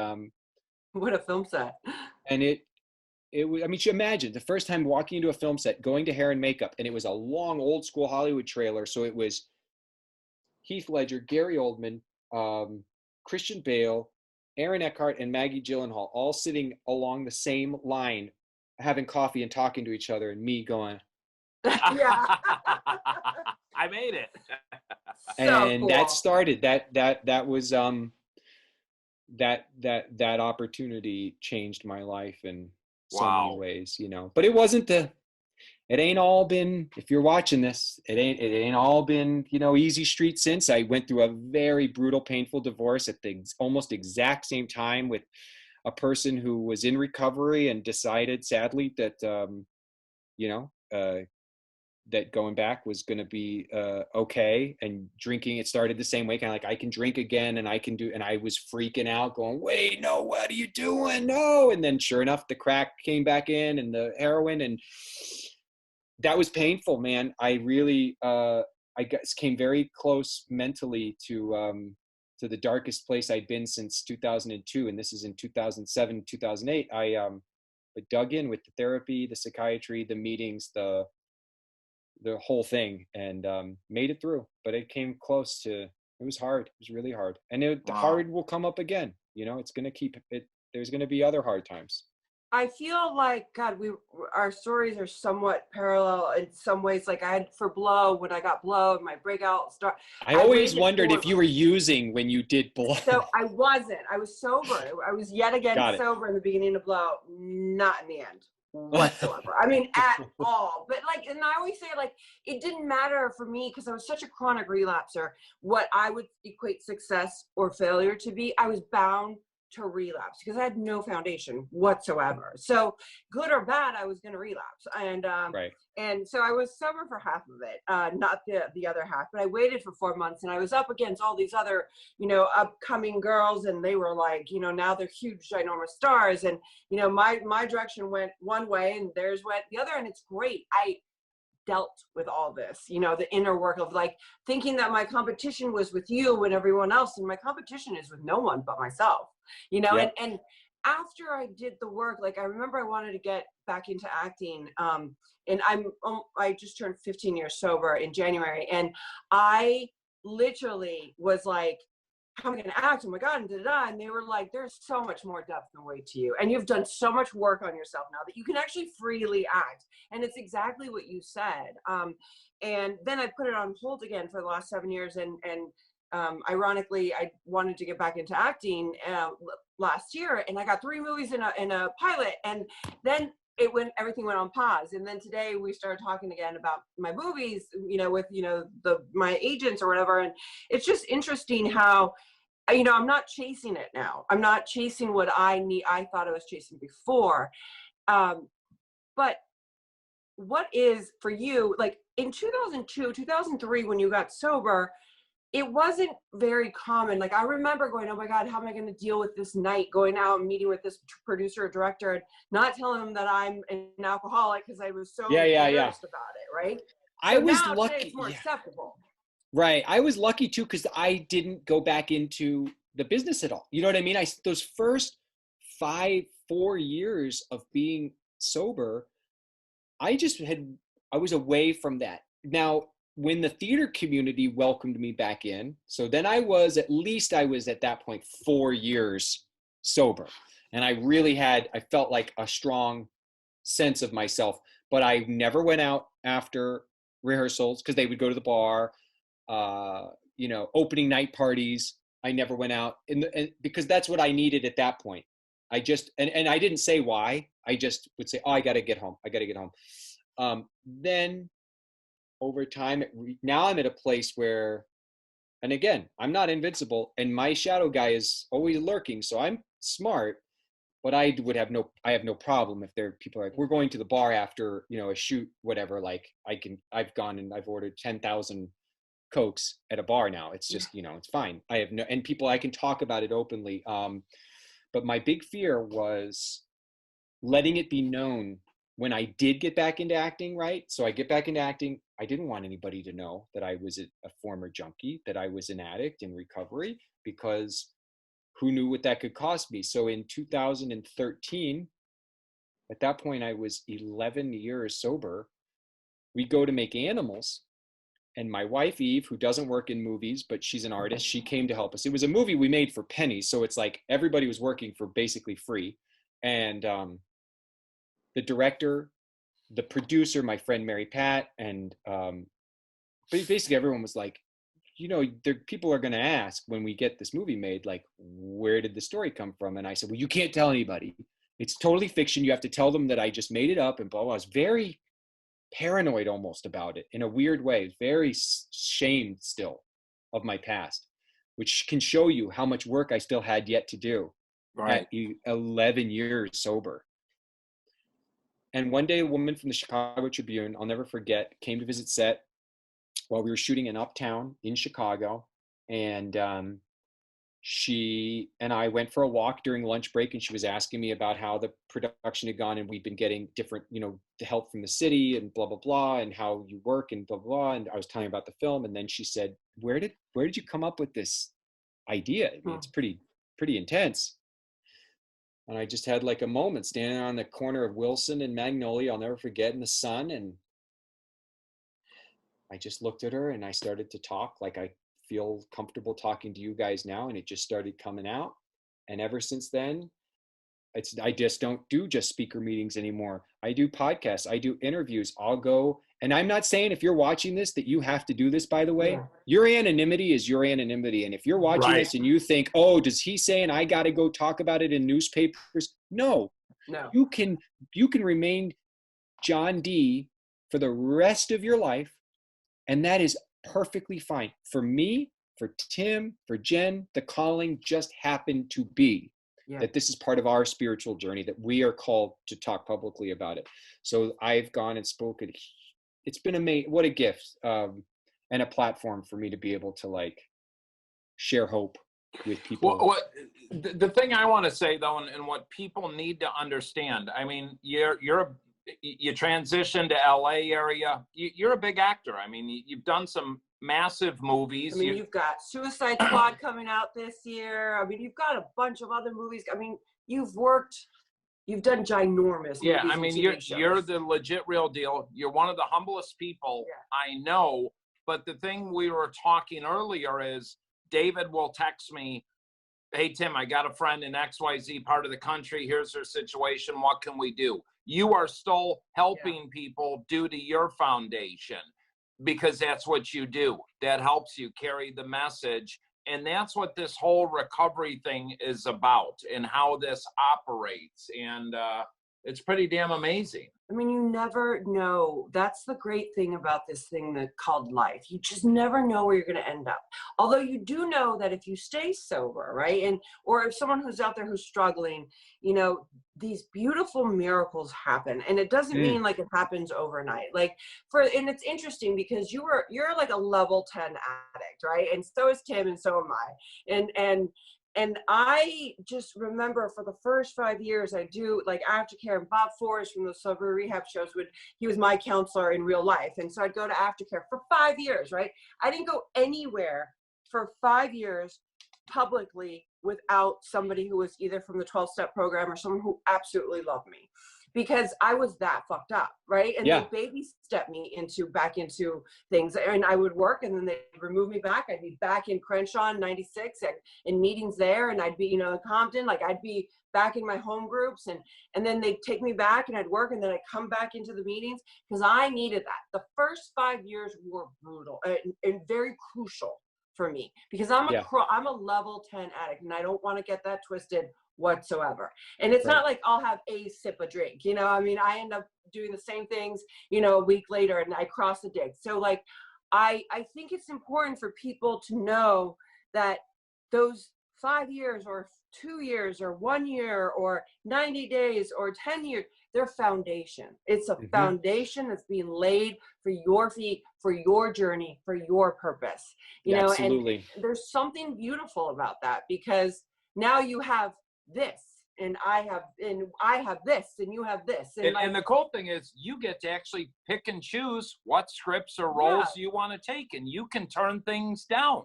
[SPEAKER 3] What a film set.
[SPEAKER 1] and it was, I mean, you imagine the first time walking into a film set, going to hair and makeup, and it was a long old school Hollywood trailer. So it was Heath Ledger, Gary Oldman, Christian Bale, Aaron Eckhart, and Maggie Gyllenhaal all sitting along the same line, having coffee and talking to each other, and me going,
[SPEAKER 3] Yeah.
[SPEAKER 2] I made it.
[SPEAKER 1] and
[SPEAKER 3] cool.
[SPEAKER 1] that started that was that opportunity changed my life in so many ways, you know. But it ain't all been, if you're watching this, it ain't all been, you know, easy street since. I went through a very brutal, painful divorce at the almost exact same time with a person who was in recovery and decided, sadly, that you know, that going back was going to be okay. And drinking, it started the same way, kind of like, I can drink again and I can do, and I was freaking out going, wait, no, what are you doing? No. And then sure enough, the crack came back in and the heroin, and that was painful, man. I really, I guess, came very close mentally to the darkest place I'd been since 2002. And this is in 2007, 2008. I dug in with the therapy, the psychiatry, the meetings, the whole thing, and made it through. But it came close to, it was hard. It was really hard. And the hard will come up again. You know, it's going to keep it. There's going to be other hard times.
[SPEAKER 3] I feel like, God, our stories are somewhat parallel in some ways. Like I had for Blow, when I got Blow, my breakout start.
[SPEAKER 1] I always wondered if you were using when you did Blow.
[SPEAKER 3] So I wasn't. I was sober. I was yet again sober in the beginning of Blow, not in the end whatsoever. I mean, at all. But like, and I always say, like, it didn't matter for me because I was such a chronic relapser. What I would equate success or failure to be, I was bound to relapse because I had no foundation whatsoever. So good or bad, I was going to relapse. And and so I was sober for half of it, not the other half. But I waited for 4 months, and I was up against all these other, you know, upcoming girls, and they were like, you know, now they're huge, ginormous stars, and you know, my direction went one way, and theirs went the other, and it's great. I dealt with all this, you know, the inner work of like thinking that my competition was with you and everyone else, and my competition is with no one but myself, you know. And after I did the work, like I remember I wanted to get back into acting, and I just turned 15 years sober in January, and I literally was like, how am I going to act? Oh my God, and da-da-da. And they were like, there's so much more depth and weight to you. And you've done so much work on yourself now that you can actually freely act. And it's exactly what you said. And then I put it on hold again for the last 7 years. And ironically, I wanted to get back into acting last year. And I got 3 movies in a pilot. And then everything went on pause. And then today we started talking again about my movies, you know, with, you know, my agents or whatever. And it's just interesting how I'm not chasing it now. I'm not chasing what I thought I was chasing before. But what is for you, like in 2002, 2003, when you got sober, it wasn't very common. Like I remember going, oh my God, how am I going to deal with this night, going out and meeting with this producer or director and not telling them that I'm an alcoholic because I was so embarrassed about it, right?
[SPEAKER 1] I
[SPEAKER 3] So
[SPEAKER 1] was
[SPEAKER 3] now
[SPEAKER 1] lucky.
[SPEAKER 3] today it's more acceptable.
[SPEAKER 1] Right. I was lucky too, because I didn't go back into the business at all. You know what I mean? Those first 4 years of being sober, I was away from that. Now, when the theater community welcomed me back in, so then I was at that point 4 years sober. And I felt like a strong sense of myself, but I never went out after rehearsals because they would go to the bar, opening night parties. I never went out and because that's what I needed at that point. I just, and I didn't say why. I just would say, oh, I got to get home. Then over time, now I'm at a place where, and again, I'm not invincible and my shadow guy is always lurking. So I'm smart, but I have no problem if people are like, we're going to the bar after, a shoot, whatever, like I've gone and I've ordered 10,000 Cokes at a bar now. It's just, it's fine. And people, I can talk about it openly. But my big fear was letting it be known when I did get back into acting, right? So I get back into acting. I didn't want anybody to know that I was a former junkie, that I was an addict in recovery, because who knew what that could cost me? So in 2013, at that point, I was 11 years sober. We go to make Animals. And my wife, Eve, who doesn't work in movies, but she's an artist, she came to help us. It was a movie we made for pennies. So it's like everybody was working for basically free. And the director, the producer, my friend Mary Pat, and basically everyone was like, people are going to ask when we get this movie made, like, where did the story come from? And I said, well, you can't tell anybody. It's totally fiction. You have to tell them that I just made it up and blah, blah. I was very paranoid almost about it in a weird way, very shamed still of my past, which can show you how much work I still had yet to do at 11 years sober. And one day a woman from the Chicago Tribune, I'll never forget, came to visit set while we were shooting in Uptown in Chicago. And she and I went for a walk during lunch break, and she was asking me about how the production had gone, and we've been getting different, the help from the city and blah, blah, blah, and how you work and blah, blah. And I was telling her about the film. And then she said, where did you come up with this idea? I mean, it's pretty intense. And I just had like a moment standing on the corner of Wilson and Magnolia, I'll never forget, in the sun. And I just looked at her and I started to talk like I feel comfortable talking to you guys now, and it just started coming out. And ever since then, I just don't do just speaker meetings anymore. I do podcasts, I do interviews. I'll go, and I'm not saying if you're watching this that you have to do this, by the way. Your anonymity is your anonymity. And if you're watching this and you think, oh, does he saying I got to go talk about it in newspapers? No. You can remain John D for the rest of your life, and that is perfectly fine. For me, for Tim, for Jen, the calling just happened to be that this is part of our spiritual journey, that we are called to talk publicly about it. So I've gone and spoken. It's been amazing. What a gift, and a platform for me to be able to like share hope with people.
[SPEAKER 2] Well, the thing I want to say though, and what people need to understand, I mean, you transitioned to LA area. You're a big actor. I mean, you've done some massive movies.
[SPEAKER 3] I mean, you've got Suicide Squad coming out this year. I mean, you've got a bunch of other movies. I mean, you've done ginormous movies.
[SPEAKER 2] I mean, you're the legit real deal. You're one of the humblest people I know. But the thing we were talking earlier is David will text me, hey, Tim, I got a friend in XYZ part of the country. Here's their situation. What can we do? You are still helping people due to your foundation, because that's what you do. That helps you carry the message. And that's what this whole recovery thing is about, and how this operates. And it's pretty damn amazing.
[SPEAKER 3] I mean, you never know. That's the great thing about this thing that called life. You just never know where you're going to end up. Although you do know that if you stay sober, right? And, or if someone who's out there who's struggling, you know, these beautiful miracles happen. And it doesn't mean like it happens overnight. Like and it's interesting because you're like a level 10 addict, right? And so is Tim and so am I. And I just remember for the first 5 years, I do like aftercare, and Bob Forrest from the sober rehab shows he was my counselor in real life. And so I'd go to aftercare for 5 years, right? I didn't go anywhere for 5 years publicly without somebody who was either from the 12-step program or someone who absolutely loved me, because I was that fucked up, right? And they baby stepped me back into things, and I would work, and then they'd remove me back. I'd be back in Crenshaw in 96 in meetings there, and I'd be, you know, in Compton, like I'd be back in my home groups, and then they'd take me back and I'd work, and then I'd come back into the meetings because I needed that. The first 5 years were brutal and very crucial for me because I'm a level 10 addict, and I don't want to get that twisted whatsoever. And it's not like I'll have a sip of drink, you know, I mean, I end up doing the same things, you know, a week later, and I cross the dig. So like, I think it's important for people to know that those 5 years or 2 years or 1 year or 90 days or 10 years, they're foundation. It's a foundation that's being laid for your feet, for your journey, for your purpose, you know.
[SPEAKER 1] Absolutely.
[SPEAKER 3] And there's something beautiful about that, because now you have this, and I have this, and you have this.
[SPEAKER 2] And the cool thing is you get to actually pick and choose what scripts or roles you want to take, and you can turn things down.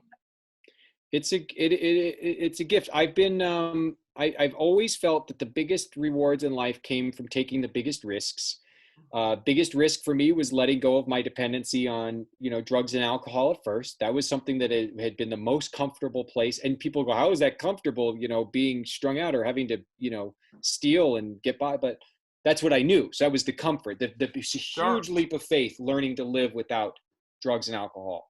[SPEAKER 1] It's a gift. I've always felt that the biggest rewards in life came from taking the biggest risks. Biggest risk for me was letting go of my dependency on, you know, drugs and alcohol at first. That was something that had been the most comfortable place. And people go, how is that comfortable, you know, being strung out or having to, you know, steal and get by? But that's what I knew. So that was the comfort. The huge leap of faith, learning to live without drugs and alcohol.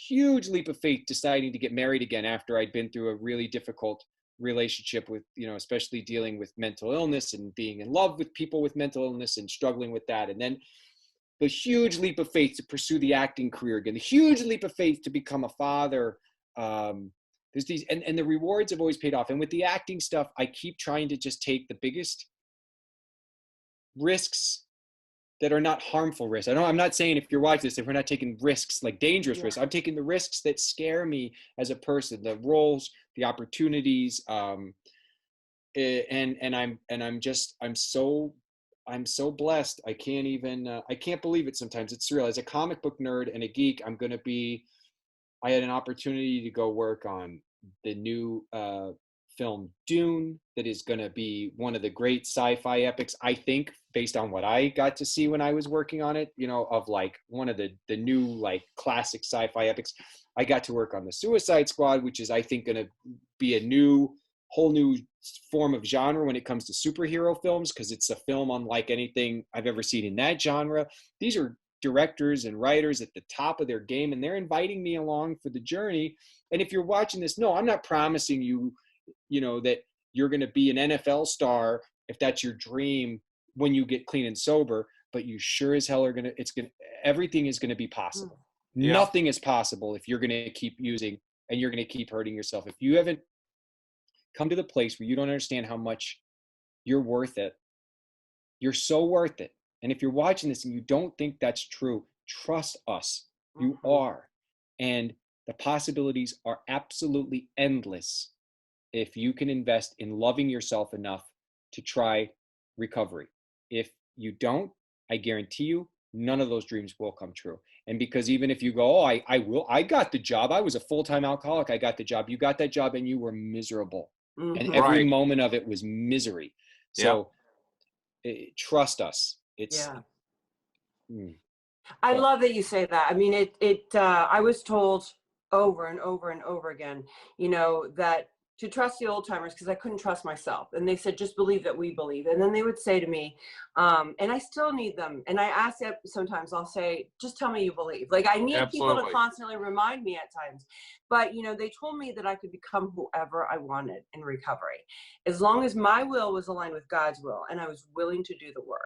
[SPEAKER 1] Huge leap of faith deciding to get married again after I'd been through a really difficult relationship with, you know, especially dealing with mental illness and being in love with people with mental illness and struggling with that. And then the huge leap of faith to pursue the acting career again, the huge leap of faith to become a father. There's these, and the rewards have always paid off. And with the acting stuff, I keep trying to just take the biggest risks that are not harmful risks. I'm not saying if you're watching this, if we're not taking risks, like dangerous risks, I'm taking the risks that scare me as a person, the roles, the opportunities. I'm so blessed. I can't believe it sometimes. It's surreal. As a comic book nerd and a geek, I had an opportunity to go work on the new film Dune, that is going to be one of the great sci-fi epics, I think, based on what I got to see when I was working on it, you know, of like one of the new like classic sci-fi epics. I got to work on the Suicide Squad, which is, I think, going to be a whole new form of genre when it comes to superhero films, because it's a film unlike anything I've ever seen in that genre. These are directors and writers at the top of their game, and they're inviting me along for the journey. And if you're watching this, no, I'm not promising you, you know, that you're going to be an NFL star if that's your dream when you get clean and sober, but you sure as hell are everything is going to be possible. Nothing is possible if you're going to keep using and you're going to keep hurting yourself. If you haven't come to the place where you don't understand how much you're worth it, you're so worth it. And if you're watching this and you don't think that's true, trust us, you are. And the possibilities are absolutely endless if you can invest in loving yourself enough to try recovery. If you don't, I guarantee you, none of those dreams will come true. And because even if you go, oh, I got the job. I was a full-time alcoholic. I got the job. You got that job and you were miserable. And every moment of it was misery. So trust us.
[SPEAKER 3] I love that you say that. I mean, I was told over and over and over again, you know, that to trust the old timers because I couldn't trust myself. And they said, just believe that we believe. And then they would say to me, and I still need them. And I ask that sometimes, I'll say, just tell me you believe. Like, I need people to constantly remind me at times. But, you know, they told me that I could become whoever I wanted in recovery, as long as my will was aligned with God's will and I was willing to do the work.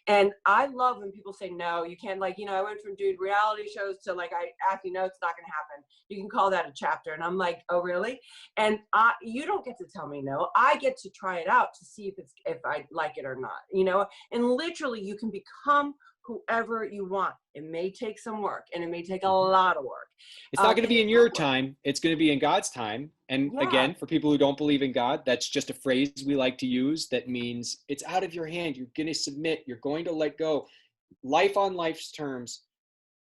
[SPEAKER 3] And I love when people say, no, you can't, like, you know, I went from doing reality shows to like, I actually know it's not going to happen. You can call that a chapter. And I'm like, oh, really? And you don't get to tell me no. I get to try it out to see if I like it or not, you know? And literally you can become whoever you want. It may take some work and it may take a lot of work.
[SPEAKER 1] It's not going to be in your time. It's going to be in God's time. And again, for people who don't believe in God, that's just a phrase we like to use that means it's out of your hand. You're going to submit. You're going to let go. Life on life's terms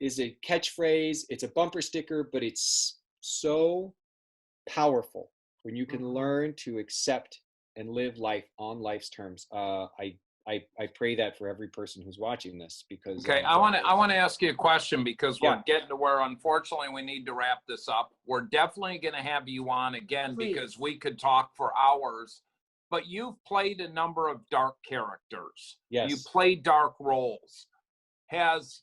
[SPEAKER 1] is a catchphrase. It's a bumper sticker, but it's so powerful when you can learn to accept and live life on life's terms. I pray that for every person who's watching this, because
[SPEAKER 2] okay, I want to ask you a question, because we're getting to where unfortunately we need to wrap this up. We're definitely going to have you on again because we could talk for hours. But you've played a number of dark characters.
[SPEAKER 1] Yes.
[SPEAKER 2] You play dark roles. Has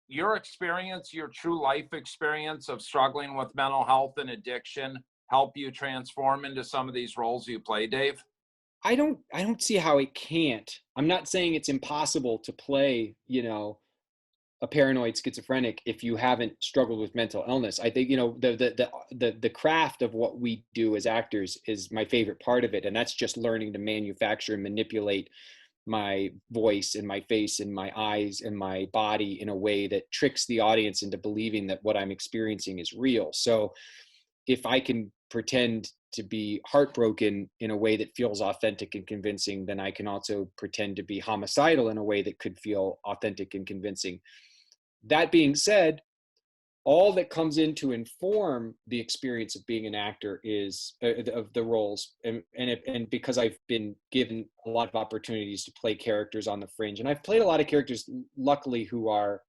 [SPEAKER 2] your experience, your true life experience of struggling with mental health and addiction, help you transform into some of these roles you play, Dave?
[SPEAKER 1] I don't see how it can't. I'm not saying it's impossible to play, you know, a paranoid schizophrenic if you haven't struggled with mental illness. I think, you know, the craft of what we do as actors is my favorite part of it. And that's just learning to manufacture and manipulate my voice and my face and my eyes and my body in a way that tricks the audience into believing that what I'm experiencing is real. So if I can pretend to be heartbroken in a way that feels authentic and convincing, then I can also pretend to be homicidal in a way that could feel authentic and convincing. That being said, all that comes in to inform the experience of being an actor is of the roles, and because I've been given a lot of opportunities to play characters on the fringe, and I've played a lot of characters, luckily, who are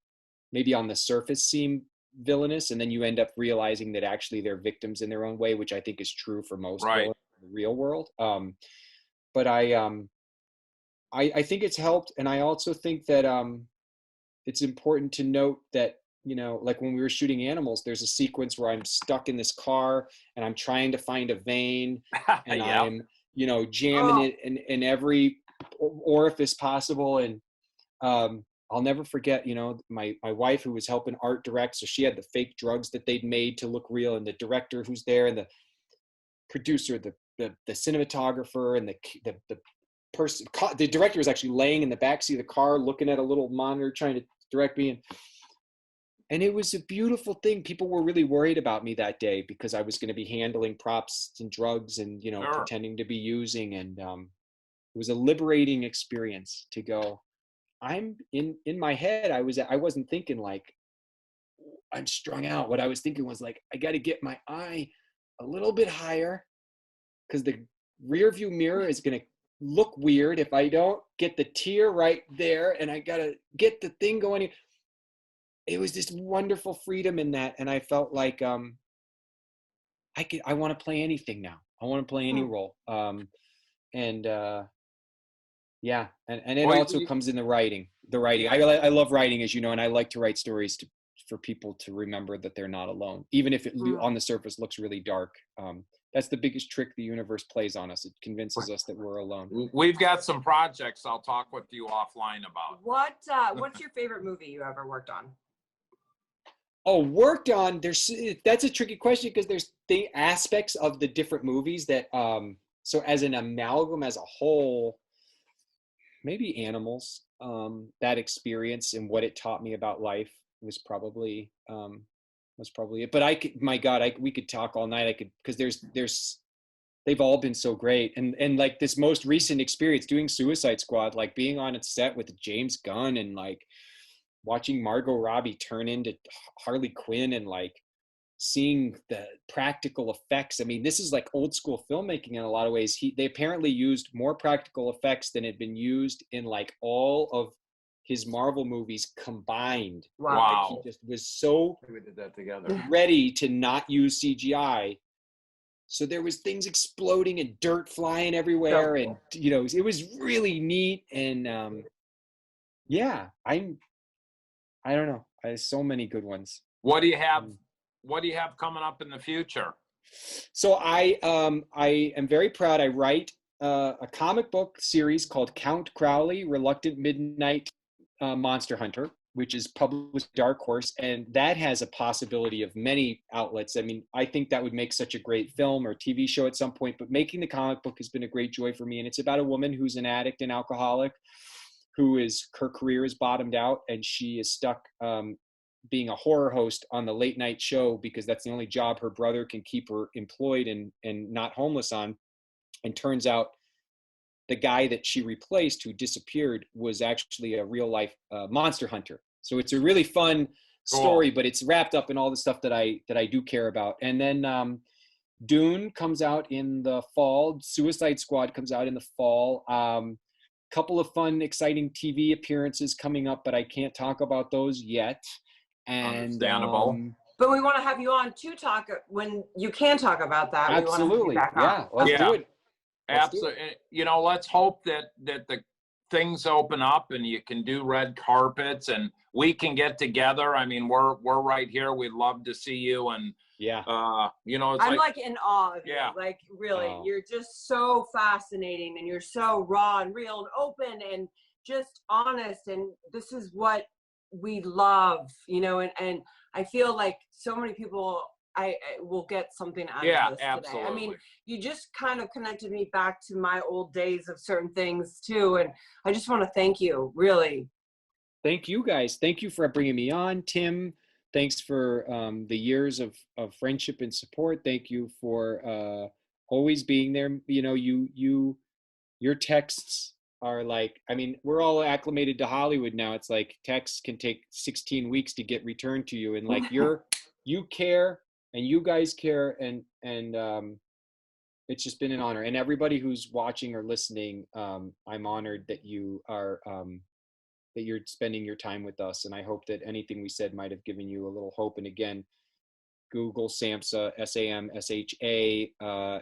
[SPEAKER 1] maybe on the surface seem villainous, and then you end up realizing that actually they're victims in their own way, which I think is true for most villains in the real world. But I think it's helped, and I also think that it's important to note that, you know, like when we were shooting Animals, there's a sequence where I'm stuck in this car and I'm trying to find a vein, and I'm, you know, jamming it in every orifice possible, and I'll never forget, you know, my wife, who was helping art direct, so she had the fake drugs that they'd made to look real, and the director who's there, and the producer, the cinematographer, and the person, the director was actually laying in the backseat of the car looking at a little monitor trying to direct me, and it was a beautiful thing. People were really worried about me that day because I was going to be handling props and drugs and, you know, pretending to be using, and it was a liberating experience to go, I'm in my head. I wasn't thinking like I'm strung out. What I was thinking was like, I got to get my eye a little bit higher because the rear view mirror is going to look weird if I don't get the tear right there, and I got to get the thing going. It was this wonderful freedom in that. And I felt like, I want to play anything now. I want to play any role. Yeah, and it also comes in the writing. I love writing, as you know, and I like to write stories for people to remember that they're not alone, even if it on the surface looks really dark. That's the biggest trick the universe plays on us. It convinces us that we're alone.
[SPEAKER 2] We've got some projects I'll talk with you offline about.
[SPEAKER 3] What's your favorite movie you ever worked on?
[SPEAKER 1] Oh, worked on? That's a tricky question because there's the aspects of the different movies that. So as an amalgam, as a whole, maybe Animals. That experience and what it taught me about life was probably it. But we could talk all night. Because they've all been so great. And like this most recent experience doing Suicide Squad, like being on a set with James Gunn and like watching Margot Robbie turn into Harley Quinn and like seeing the practical effects. I mean, this is like old school filmmaking in a lot of ways. They apparently used more practical effects than had been used in like all of his Marvel movies combined.
[SPEAKER 2] Wow.
[SPEAKER 1] Like he just was so
[SPEAKER 4] We did that together.
[SPEAKER 1] ready to not use CGI So there was things exploding and dirt flying everywhere, and you know, it was really neat. And yeah, I don't know. I have so many good ones.
[SPEAKER 2] What do you have? What do you have coming up in the future?
[SPEAKER 1] So I am very proud. I write a comic book series called Count Crowley, Reluctant Midnight Monster Hunter, which is published by Dark Horse, and that has a possibility of many outlets. I mean, I think that would make such a great film or TV show at some point, but making the comic book has been a great joy for me. And it's about a woman who's an addict and alcoholic, her career is bottomed out, and she is stuck being a horror host on the late night show because that's the only job her brother can keep her employed and not homeless on. And turns out the guy that she replaced, who disappeared, was actually a real life monster hunter. So it's a really fun story, but it's wrapped up in all the stuff that I do care about. And then Dune comes out in the fall. Suicide Squad comes out in the fall. Couple of fun, exciting TV appearances coming up, but I can't talk about those yet. And
[SPEAKER 2] Understandable.
[SPEAKER 3] But we want to have you on to talk when you can talk about that.
[SPEAKER 1] Absolutely.
[SPEAKER 3] Let's
[SPEAKER 1] do it.
[SPEAKER 2] Absolutely. You know, let's hope that the things open up and you can do red carpets and we can get together. I mean, we're right here. We'd love to see you. And you know, it's
[SPEAKER 3] I'm like in awe of you.
[SPEAKER 2] Yeah.
[SPEAKER 3] Like really, you're just so fascinating, and you're so raw and real and open and just honest. And this is what we love, you know. And I feel like so many people I will get something out of this
[SPEAKER 2] absolutely.
[SPEAKER 3] today. I mean, you just kind of connected me back to my old days of certain things too, and I just want to thank you, really.
[SPEAKER 1] Thank you guys. Thank you for bringing me on, Tim. Thanks for the years of friendship and support. Thank you for always being there. You know, your texts are like, I mean, we're all acclimated to Hollywood now. It's like texts can take 16 weeks to get returned to you, and like you care. And you guys care, and it's just been an honor. And everybody who's watching or listening, I'm honored that you are that you're spending your time with us. And I hope that anything we said might have given you a little hope. And again, Google SAMHSA, SAMSHA,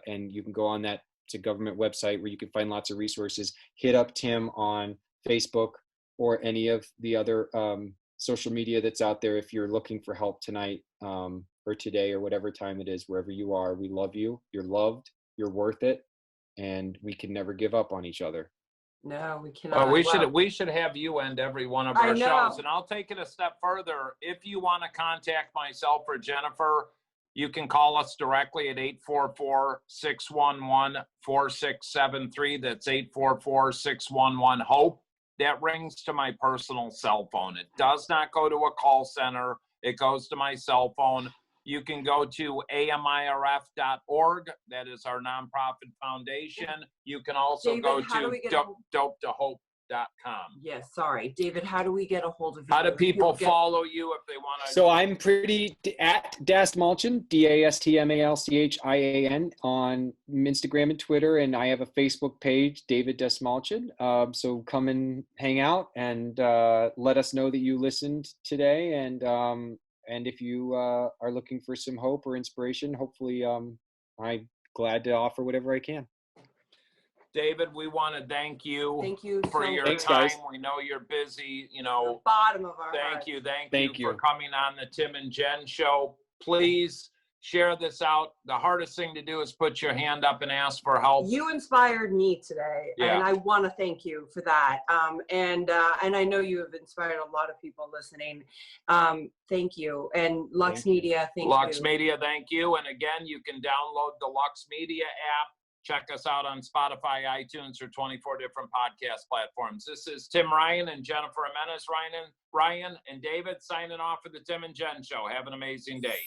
[SPEAKER 1] and you can go on that. It's a government website where you can find lots of resources. Hit up Tim on Facebook or any of the other social media that's out there if you're looking for help tonight. Or today or whatever time it is, wherever you are. We love you. You're loved. You're worth it. And we can never give up on each other.
[SPEAKER 3] No, we cannot.
[SPEAKER 2] We should have you end every one of our shows. And I'll take it a step further. If you want to contact myself or Jennifer, you can call us directly at 844-611-4673. That's 844-611-HOPE. That rings to my personal cell phone. It does not go to a call center. It goes to my cell phone. You can go to amirf.org. That is our nonprofit foundation. You can also go to dopetohope.com.
[SPEAKER 3] Yes, sorry. David, how do we get a hold of you?
[SPEAKER 2] How do people follow you if they want to?
[SPEAKER 1] So I'm pretty at Dastmalchian, Dastmalchian on Instagram and Twitter. And I have a Facebook page, David Dastmalchian. So come and hang out and let us know that you listened today. And if you are looking for some hope or inspiration, hopefully I'm glad to offer whatever I can.
[SPEAKER 2] David, we want to thank you for your
[SPEAKER 1] Thanks,
[SPEAKER 2] time.
[SPEAKER 1] guys.
[SPEAKER 2] We know you're busy. You know,
[SPEAKER 3] the bottom of our hearts.
[SPEAKER 2] Thank you for coming on the Tim and Jen show. Please share this out. The hardest thing to do is put your hand up and ask for help.
[SPEAKER 3] You inspired me today, and I want to thank you for that. And I know you have inspired a lot of people listening. Thank you. And Lux Media, thank you.
[SPEAKER 2] Lux Media, thank you. And again, you can download the Lux Media app. Check us out on Spotify, iTunes, or 24 different podcast platforms. This is Tim Ryan and Jennifer Jimenez. Ryan and David signing off for the Tim and Jen show. Have an amazing day.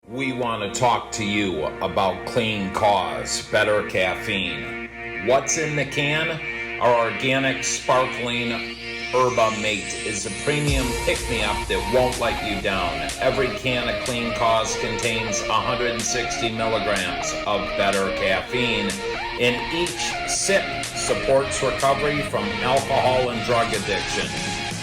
[SPEAKER 2] We want to talk to you about Clean Cause, better caffeine. What's in the can? Our organic, sparkling Herba Mate is a premium pick-me-up that won't let you down. Every can of Clean Cause contains 160 milligrams of better caffeine, and each sip supports recovery from alcohol and drug addiction.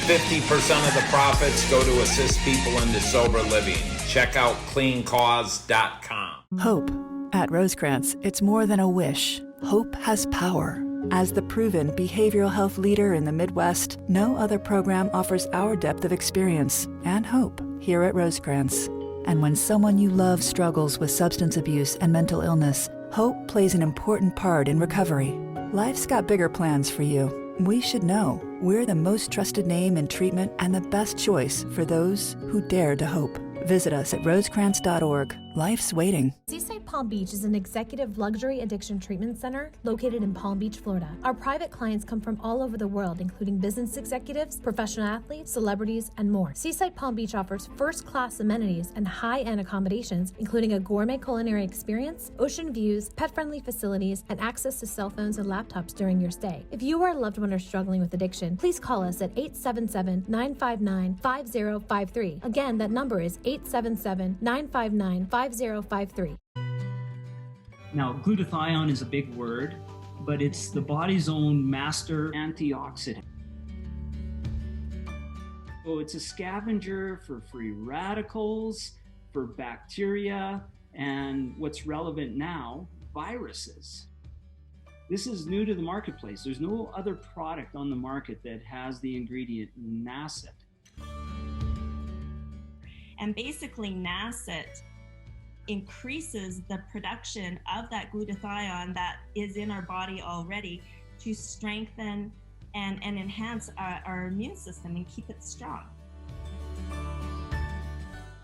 [SPEAKER 2] 50% of the profits go to assist people into sober living. check out cleancause.com.
[SPEAKER 4] Hope. At Rosecrans, it's more than a wish. Hope has power. As the proven behavioral health leader in the Midwest, no other program offers our depth of experience and hope here at Rosecrans. And when someone you love struggles with substance abuse and mental illness, hope plays an important part in recovery. Life's got bigger plans for you. We should know. We're the most trusted name in treatment and the best choice for those who dare to hope. Visit us at rosecrans.org. Life's waiting.
[SPEAKER 5] Seaside Palm Beach is an executive luxury addiction treatment center located in Palm Beach, Florida. Our private clients come from all over the world, including business executives, professional athletes, celebrities, and more. Seaside Palm Beach offers first-class amenities and high-end accommodations, including a gourmet culinary experience, ocean views, pet-friendly facilities, and access to cell phones and laptops during your stay. If you or a loved one are struggling with addiction, please call us at 877-959-5053. Again, that number is 877-959-5053.
[SPEAKER 6] Now, glutathione is a big word, but it's the body's own master antioxidant. So it's a scavenger for free radicals, for bacteria, and what's relevant now, viruses. This is new to the marketplace. There's no other product on the market that has the ingredient NACET.
[SPEAKER 7] And basically NACET increases the production of that glutathione that is in our body already to strengthen and enhance our immune system and keep it strong.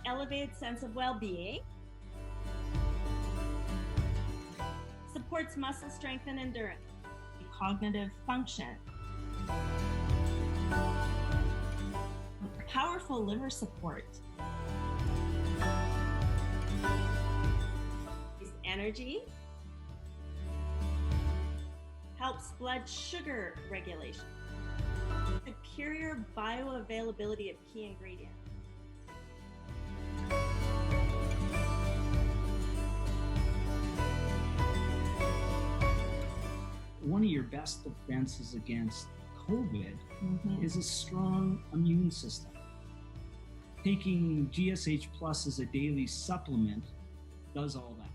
[SPEAKER 7] Elevated sense of well-being. Supports muscle strength and endurance. Cognitive function. Powerful liver support. Energy. Helps blood sugar regulation. Superior bioavailability of key ingredients.
[SPEAKER 6] One of your best defenses against COVID is a strong immune system. Taking GSH Plus as a daily supplement does all that.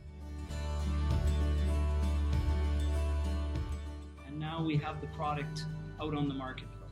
[SPEAKER 6] And now we have the product out on the marketplace.